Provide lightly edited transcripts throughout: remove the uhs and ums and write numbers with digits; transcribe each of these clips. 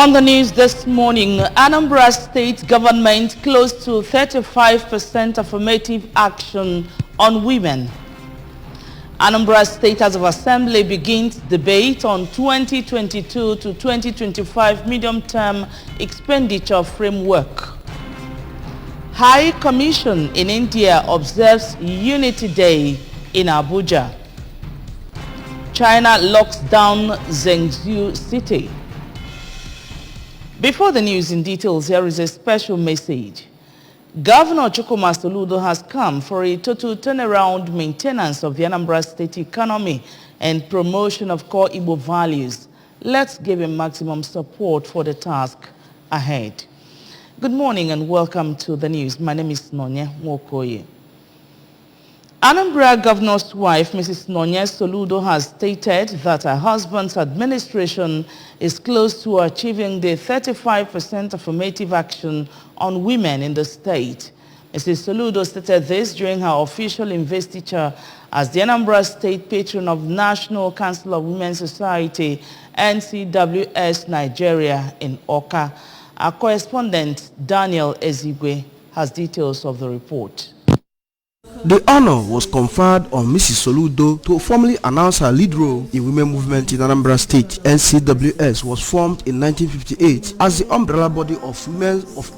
On the news this morning, Anambra State government close to 35% affirmative action on women. Anambra State House of Assembly begins debate on 2022 to 2025 medium-term expenditure framework. High Commission in India observes Unity Day in Abuja. China locks down Zhengzhou city. Before the news in details, here is a special message. Governor Chukwuma Soludo has come for a total turnaround maintenance of the Anambra State economy and promotion of core Igbo values. Let's give him maximum support for the task ahead. Good morning and welcome to the news. My name is Nonya Nwokoye. Anambra Governor's wife, Mrs. Nonya Soludo, has stated that her husband's administration is close to achieving the 35% affirmative action on women in the state. Mrs. Soludo stated this during her official investiture as the Anambra State patron of National Council of Women's Society, NCWS Nigeria in Awka. Our correspondent, Daniel Ezigwe, has details of the report. The honor was conferred on Mrs. Soludo to formally announce her lead role in women movement in Anambra State. NCWS was formed in 1958 as the umbrella body of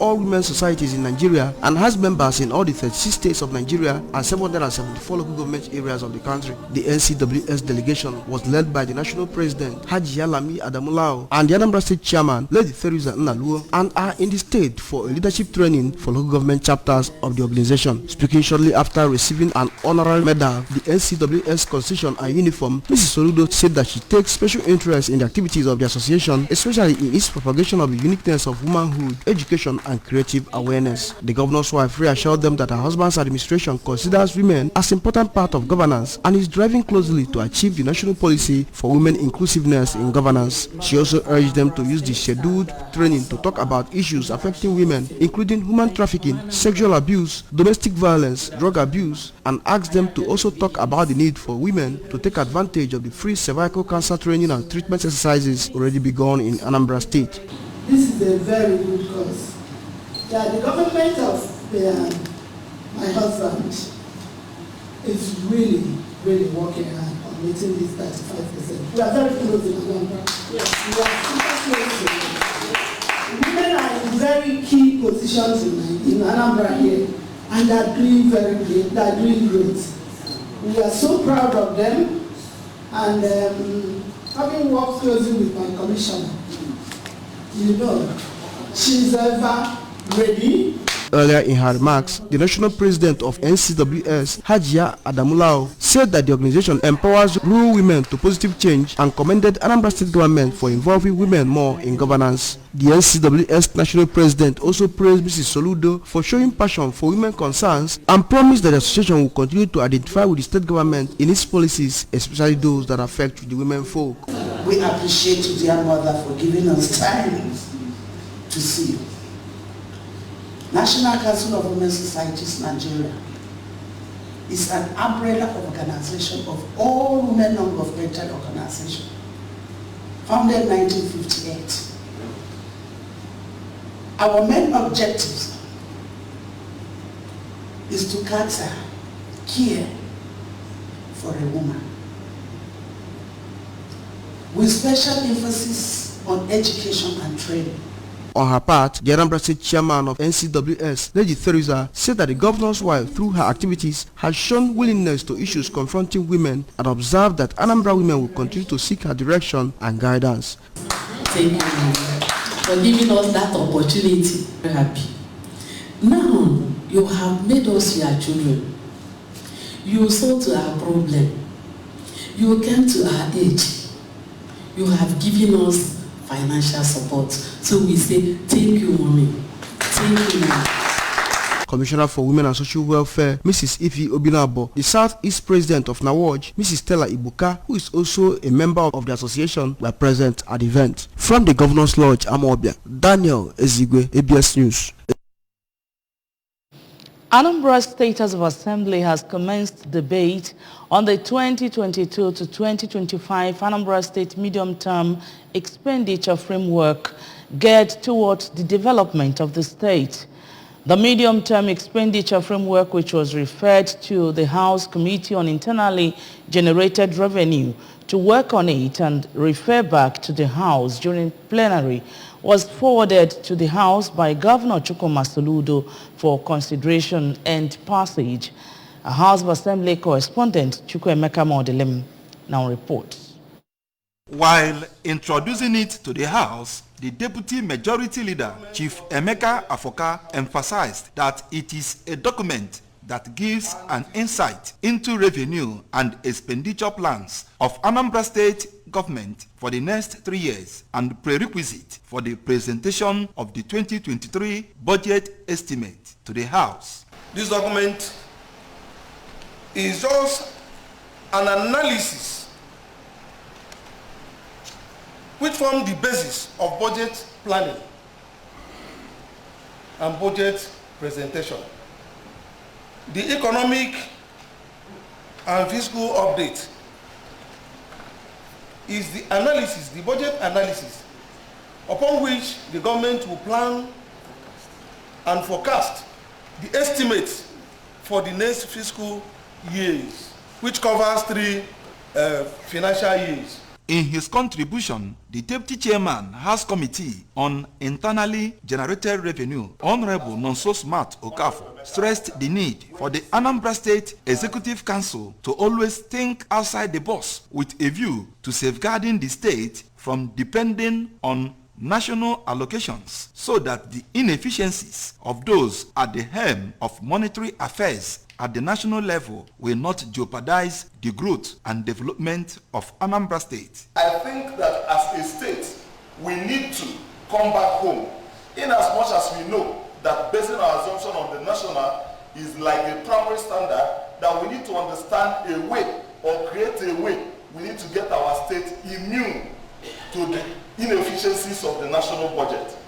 all women societies in Nigeria and has members in all the 36 states of Nigeria and 774 local government areas of the country. The NCWS delegation was led by the national president, Haji Yalami Adamulao, and the Anambra State chairman, Lady Theresa Nnaluo, and are in the state for a leadership training for local government chapters of the organization. Speaking shortly after receiving an honorary medal, the NCWS Constitution and Uniform, Mrs. Soludo said that she takes special interest in the activities of the association, especially in its propagation of the uniqueness of womanhood, education, and creative awareness. The governor's wife reassured them that her husband's administration considers women as an important part of governance and is driving closely to achieve the national policy for women inclusiveness in governance. She also urged them to use the scheduled training to talk about issues affecting women, including human trafficking, sexual abuse, domestic violence, drug abuse, and asked them to also talk about the need for women to take advantage of the free cervical cancer training and treatment exercises already begun in Anambra State. This is a very good cause. Yeah, the government of my husband is really working hard on meeting this 35%. We are very close in Anambra. Yes. We are super close. Women are in very key positions in Anambra here. And they are doing very great. They are doing great. We are so proud of them. And having worked closely with my commissioner, you know, she's ever ready. Earlier in her remarks, the national president of NCWS, Hajia Adamulao, said that the organization empowers rural women to positive change and commended Anambra State government for involving women more in governance. The NCWS national president also praised Mrs. Soludo for showing passion for women concerns and promised that the association will continue to identify with the state government in its policies, especially those that affect the women folk. We appreciate you, dear mother, for giving us time to see you. National Council of Women's Societies Nigeria is an umbrella organization of all women non-governmental organizations, founded in 1958. Our main objectives is to cater care for a woman, with special emphasis on education and training. On her part, the Anambra State chairman of NCWS, Lady Theresa, said that the governor's wife, through her activities, has shown willingness to issues confronting women and observed that Anambra women will continue to seek her direction and guidance. Thank you for giving us that opportunity. Very happy. Now, you have made us your children. You saw to our problem. You came to our age. You have given us financial support. So we say, thank you, mommy. Thank you, mom. Commissioner for Women and Social Welfare, Mrs. Ifi Obinabo, the Southeast President of NAWOJ, Mrs. Stella Ibuka, who is also a member of the association, were present at the event. From the Governor's Lodge, Amobia, Daniel Ezigwe, ABS News. Anambra State House of Assembly has commenced debate on the 2022 to 2025 Anambra State Medium-Term Expenditure Framework geared towards the development of the state. The Medium-Term Expenditure Framework, which was referred to the House Committee on Internally Generated Revenue to work on it and refer back to the House during plenary, was forwarded to the House by Governor Chukwuma Soludo for consideration and passage. A House of Assembly correspondent, Chukwuemeka Modelim, now reports. While introducing it to the House, the Deputy Majority Leader, Chief Emeka Afoka, emphasized that it is a document that gives an insight into revenue and expenditure plans of Anambra State government for the next 3 years and prerequisite for the presentation of the 2023 budget estimate to the House. This document is just an analysis which forms the basis of budget planning and budget presentation. The economic and fiscal update is the analysis, the budget analysis, upon which the government will plan and forecast the estimates for the next fiscal years, which covers 3 financial years. In his contribution, the Deputy Chairman, House Committee on Internally Generated Revenue, Honorable Nonso Smart Okafor, stressed the need for the Anambra State Executive Council to always think outside the box with a view to safeguarding the state from depending on national allocations so that the inefficiencies of those at the helm of monetary affairs at the national level will not jeopardize the growth and development of Anambra State. I think that as a state, we need to come back home, in as much as we know that basing our assumption on the national is like a primary standard, that we need to understand a way or create a way. We need to get our state immune to the inefficiencies of the national budget.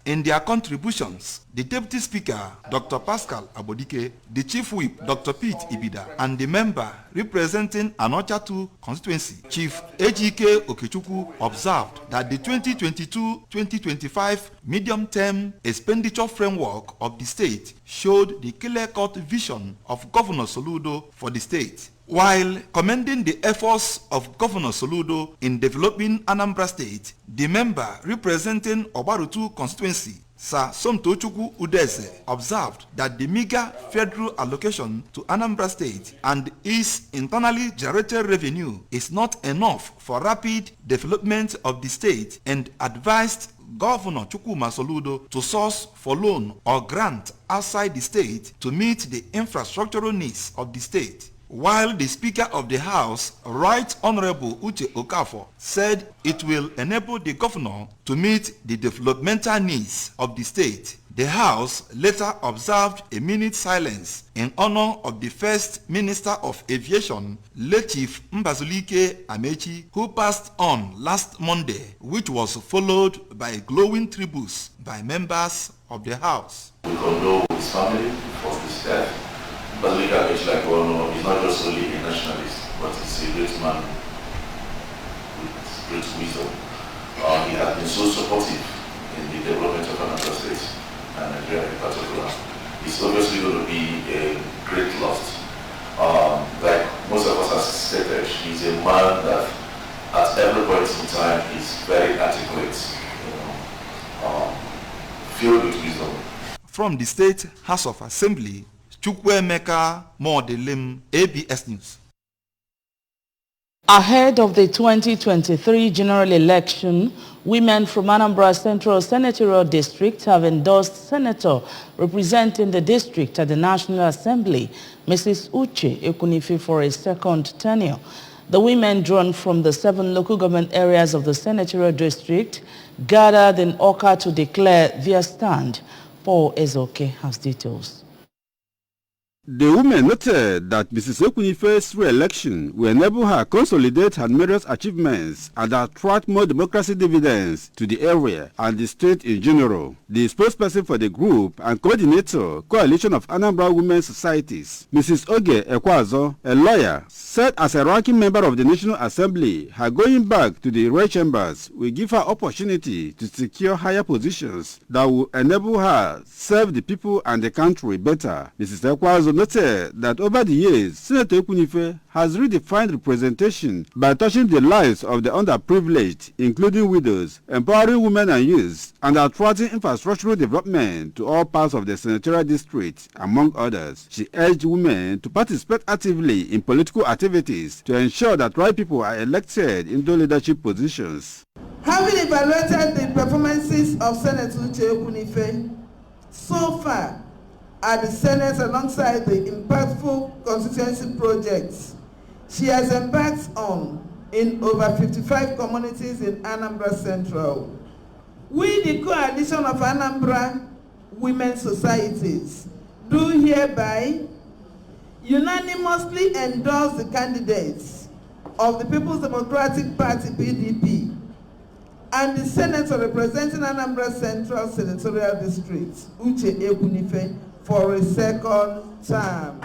In their contributions, the Deputy Speaker, Dr. Pascal Abodike, the Chief Whip, Dr. Pete Ibida, and the member representing Anocha 2 constituency, Chief Ejike Okechukwu, observed that the 2022-2025 medium-term expenditure framework of the state showed the clear-cut vision of Governor Soludo for the state. While commending the efforts of Governor Soludo in developing Anambra State, the member representing Obarutu constituency, Sir Somtochukwu Udeze, observed that the meager federal allocation to Anambra State and its internally generated revenue is not enough for rapid development of the state and advised Governor Chukwuma Soludo to source for loan or grant outside the state to meet the infrastructural needs of the state. While the Speaker of the House, Right Honorable Uche Okafor, said it will enable the governor to meet the developmental needs of the state, the House later observed a minute silence in honor of the First Minister of Aviation, late Chief Mbazulike Amechi, who passed on last Monday, which was followed by glowing tributes by members of the House. We condole his family for his death. Mbazulike Amechi, like we all know, is not just only a nationalist, but he's a great man with great wisdom. He has been so supportive in the development of Anambra State and Nigeria in particular. It's obviously going to be a great loss. Like most of us have stated, he's a man that at every point in time is very articulate, filled with wisdom. From the State House of Assembly, Chukwuemeka Modelim, ABS News. Ahead of the 2023 general election, women from Anambra Central Senatorial District have endorsed Senator representing the district at the National Assembly, Mrs. Uche Ekunifi, for a second tenure. The women drawn from the 7 local government areas of the Senatorial District gathered in Awka to declare their stand. Paul Ezoke has details. The women noted that Mrs. Ekunife's re-election will enable her to consolidate her various achievements and attract more democracy dividends to the area and the state in general. The spokesperson for the group and coordinator, Coalition of Anambra Women's Societies, Mrs. Oge Ekwazo, a lawyer, said as a ranking member of the National Assembly, her going back to the red chambers will give her opportunity to secure higher positions that will enable her serve the people and the country better. Mrs. Ekwazo noted that over the years, Senator Ekunife has redefined representation by touching the lives of the underprivileged, including widows, empowering women and youth, and attracting infrastructural development to all parts of the senatorial district, among others. She urged women to participate actively in political activities to ensure that right people are elected into leadership positions. Having evaluated the performances of Senator Uche Ekunife so far at the Senate alongside the impactful constituency projects she has embarked on in over 55 communities in Anambra Central, we, the Coalition of Anambra Women's Societies, do hereby unanimously endorse the candidates of the People's Democratic Party, PDP, and the senator representing Anambra Central Senatorial District, Uche Ekunife, for a second term.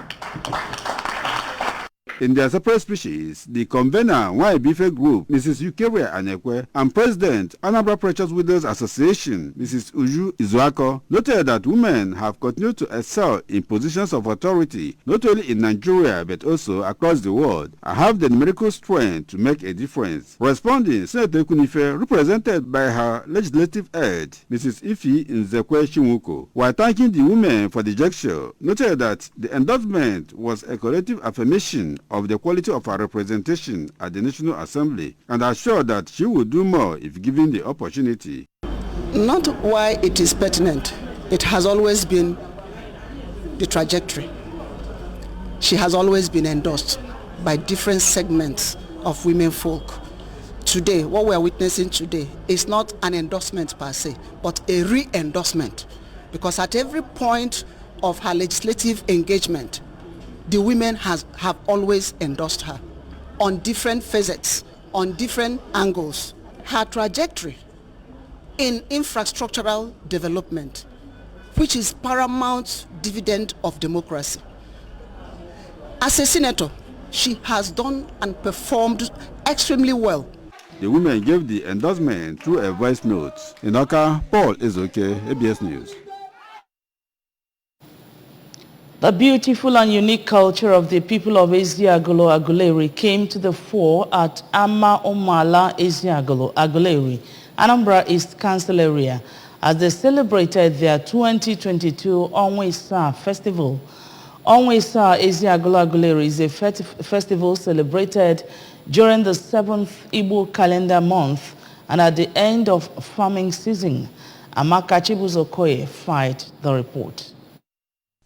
In their separate speeches, the convener, Nwaibife Group, Mrs. Ukeria Anekwe, and President, Anambra Precious Widows Association, Mrs. Uju Izuako, noted that women have continued to excel in positions of authority, not only in Nigeria, but also across the world, and have the numerical strength to make a difference. Responding, Senator Ekunife, represented by her legislative aide, Mrs. Ifi Nzekwe Shimuko, while thanking the women for the gesture, noted that the endorsement was a collective affirmation of the quality of her representation at the National Assembly, and assured that she will do more if given the opportunity. Not why it is pertinent, it has always been the trajectory. She has always been endorsed by different segments of women folk. Today, what we are witnessing today is not an endorsement per se, but a re-endorsement, because at every point of her legislative engagement, the women have always endorsed her on different facets, on different angles. Her trajectory in infrastructural development, which is paramount dividend of democracy. As a senator, she has done and performed extremely well. The women gave the endorsement through a voice note. In Oka, Paul Ezoke, ABS News. The beautiful and unique culture of the people of Eziagolo Aguleri came to the fore at Ama Omala Eziagolo Aguleri, Anambra East Council area, as they celebrated their 2022 Onwesa Festival. Onwesa Eziagolo Aguleri is a festival celebrated during the 7th Igbo calendar month and at the end of farming season. Amaka Chibuzokoye fight the report.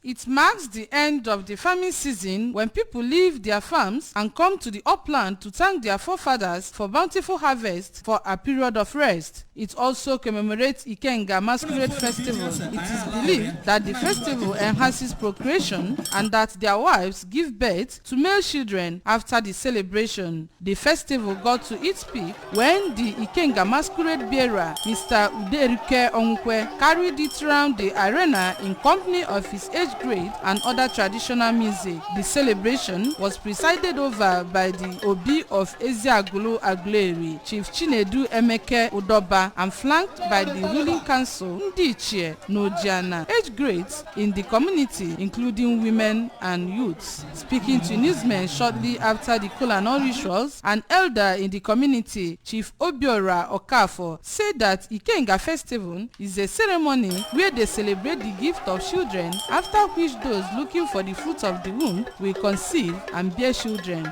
It marks the end of the farming season when people leave their farms and come to the upland to thank their forefathers for bountiful harvest for a period of rest. It also commemorates Ikenga Masquerade Festival. It is believed that the festival enhances procreation and that their wives give birth to male children after the celebration. The festival got to its peak when the Ikenga Masquerade bearer, Mr. Uderike Onkwe, carried it around the arena in company of his age grade and other traditional music. The celebration was presided over by the Obi of Eziagolo Aguleri, Chief Chinedu Emeke Udoba, and flanked by the ruling council Ndichie Nojiana. Age grades in the community, including women and youths. Speaking to newsmen shortly after the Kolanor rituals, an elder in the community, Chief Obiora Okafo, said that Ikenga Festival is a ceremony where they celebrate the gift of children, after which those looking for the fruit of the womb will conceive and bear children.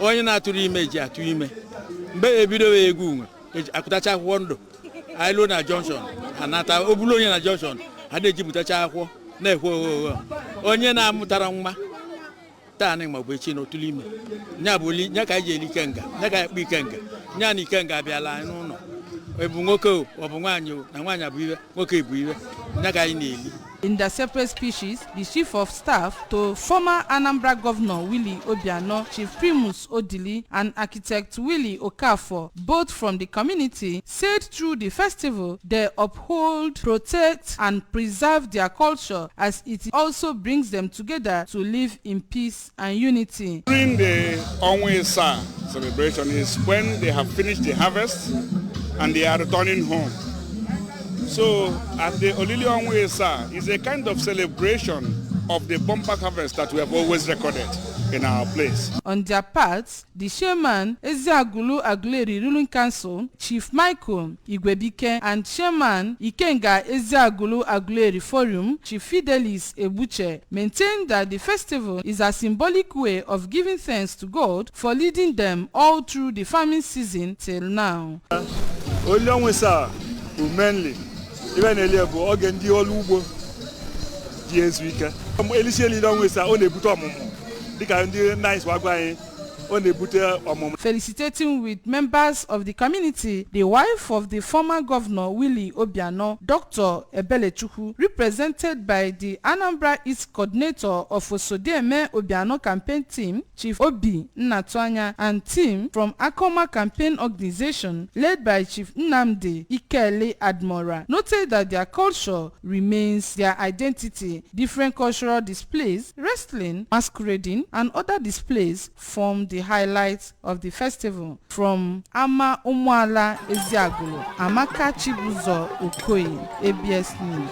Onye na-atụrụ ime ji atụ ime mgbe ebido egwu akụtacha akwụkwọ ndụ ailo na Junction anata obulu onye na Junction adeji mutacha akwụkwọ na-ekwe onye na-amụtara nwa taanị ma bụ echi n'otulu ime nya bụ nya ka eji eli kenga nya ka ekpe ikenga nya na ikenga abịala n'ụlọ ebu nwoke ọ bụ nwaanyị na nwaanyị bụ iwe nwoke bụ iwe nya ka anyị na-eli In their separate speeches, the Chief of Staff to former Anambra Governor Willie Obiano, Chief Primus Odili, and Architect Willie Okafor, both from the community, said through the festival they uphold, protect, and preserve their culture as it also brings them together to live in peace and unity. During the Onwe-Esa celebration is when they have finished the harvest and they are returning home. So at the Olili Onwe-Esa is a kind of celebration of the bumper harvest that we have always recorded in our place. On their part, the chairman Ezeagulu Aguleri Ruling Council, Chief Michael Igwebike, and chairman Ikenga Ezeagulu Aguleri Forum, Chief Fidelis Ebuche, maintained that the festival is a symbolic way of giving thanks to God for leading them all through the farming season till now. Olili Onwe-Esa mainly even eliebo oge ndị ọrụ ugbo ji ezu ike elisi Olili Onwe-Esa ọ na-ebute ọmụmụ dịka ndị nice wagwa anyị ọ na-ebute ọmụmụ. Felicitating with members of the community, the wife of the former governor Willie Obiano, Dr. Ebelechukwu, represented by the Anambra East coordinator of Osodieme Obiano campaign team, Chief Obi Nnatuanya, and team from Akoma campaign organization led by Chief Nnamdi Ikele Admora, noted that their culture remains their identity. Different cultural displays, wrestling, masquerading, and other displays form the highlights of the festival. From Ama Umuala Ezeagulu, Amaka Chibuzo Okoye, ABS News.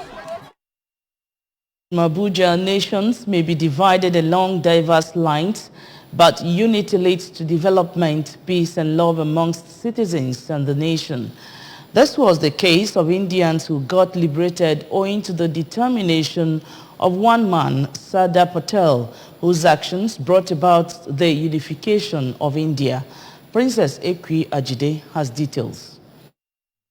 Abuja, nations may be divided along diverse lines, but unity leads to development, peace and love amongst citizens and the nation. This was the case of Indians who got liberated owing to the determination of one man, Sardar Patel, whose actions brought about the unification of India. Princess Ekwi Ajide has details.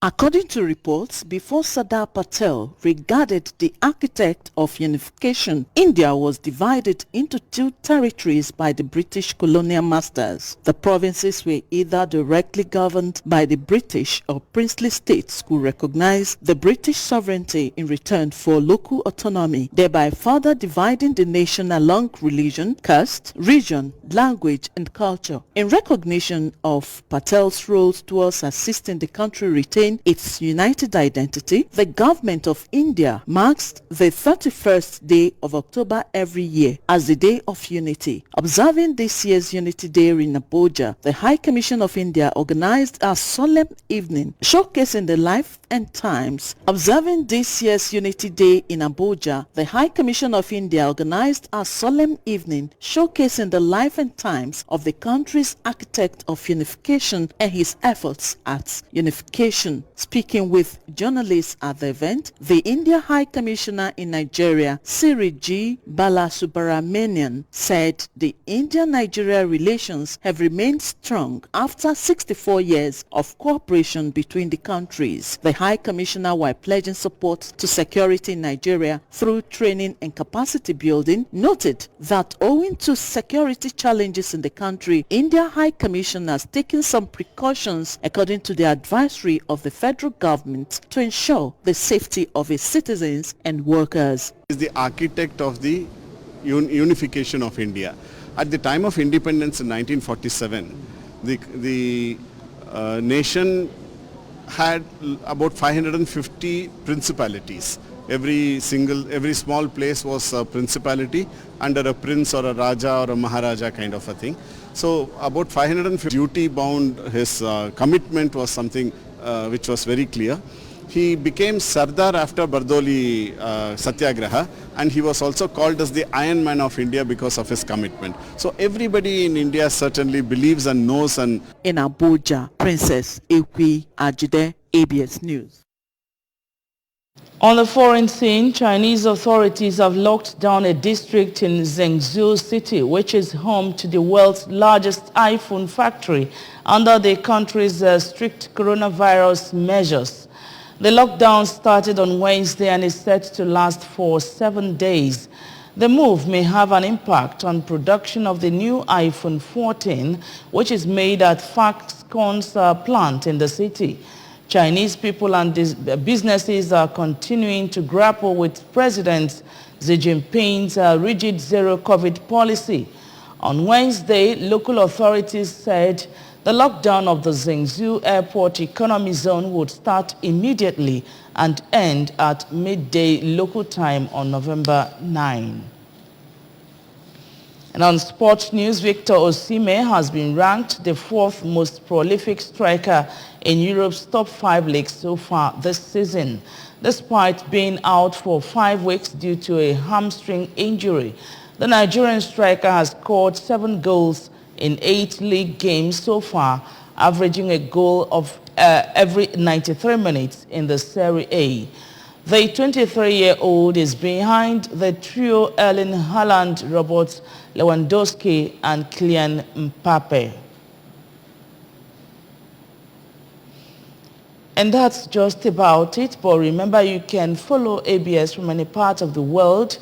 According to reports, before Sardar Patel regarded the architect of unification, India was divided into two territories by the British colonial masters. The provinces were either directly governed by the British or princely states who recognized the British sovereignty in return for local autonomy, thereby further dividing the nation along religion, caste, region, language and culture. In recognition of Patel's roles towards assisting the country retain its united identity, the government of India marks the 31st day of October every year as the Day of Unity. Observing this year's Unity Day in Abuja, the High Commission of India organized a solemn evening showcasing the life and times. Observing this year's Unity Day in Abuja, the High Commission of India organized a solemn evening showcasing the life and times of the country's architect of unification and his efforts at unification. Speaking with journalists at the event, the India High Commissioner in Nigeria, Siri G. Balasubramanian, said the India-Nigeria relations have remained strong after 64 years of cooperation between the countries. The High Commissioner, while pledging support to security in Nigeria through training and capacity building, noted that owing to security challenges in the country, India High Commission has taken some precautions according to the advisory of the federal government to ensure the safety of its citizens and workers. He is the architect of the unification of India. At the time of independence in 1947, the nation had about 550 principalities. Every small place was a principality under a prince or a raja or a maharaja kind of a thing. So about 550 duty bound, his commitment was something which was very clear. He became Sardar after Bardoli Satyagraha, and he was also called as the Iron Man of India because of his commitment. So everybody in India certainly believes and knows. And in Abuja, Princess Ekwi Ajide, ABS News. On the foreign scene, Chinese authorities have locked down a district in Zhengzhou City, which is home to the world's largest iPhone factory, under the country's strict coronavirus measures. The lockdown started on Wednesday and is set to last for 7 days. The move may have an impact on production of the new iPhone 14, which is made at Foxconn's plant in the city. Chinese people and businesses are continuing to grapple with President Xi Jinping's rigid zero-COVID policy. On Wednesday, local authorities said the lockdown of the Zhengzhou Airport Economy Zone would start immediately and end at midday local time on November 9. And on sports news, Victor Osimhen has been ranked the 4th most prolific striker in Europe's top 5 leagues so far this season. Despite being out for 5 weeks due to a hamstring injury, the Nigerian striker has scored 7 goals in 8 league games so far, averaging a goal of every 93 minutes in the Serie A. The 23-year-old is behind the trio Erling Haaland, Robert Lewandowski and Kylian Mbappe. And that's just about it, but remember you can follow ABS from any part of the world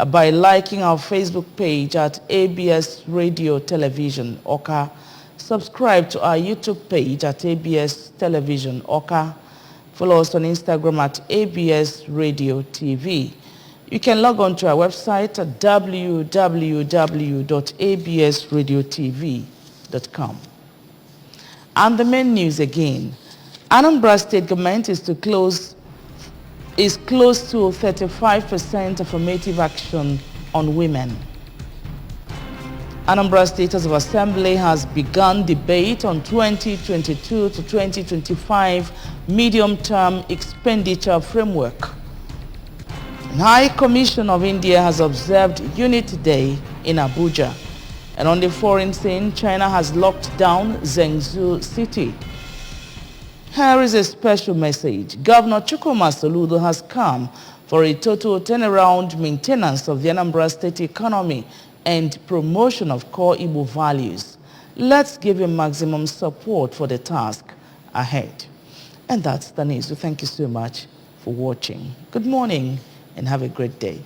by liking our Facebook page at ABS Radio Television Oka. Subscribe to our YouTube page at ABS Television Oka. Follow us on Instagram at ABS Radio TV. You can log on to our website at www.absradiotv.com. And the main news again. Anambra State government is close to 35% affirmative action on women. Anambra State House of Assembly has begun debate on 2022 to 2025 medium-term expenditure framework. The High Commission of India has observed Unity Day in Abuja. And on the foreign scene, China has locked down Zhengzhou city. Here is a special message. Governor Chukwuma Soludo has come for a total turnaround maintenance of the Anambra State economy and promotion of core Igbo values. Let's give him maximum support for the task ahead. And that's the news. So thank you so much for watching. Good morning and have a great day.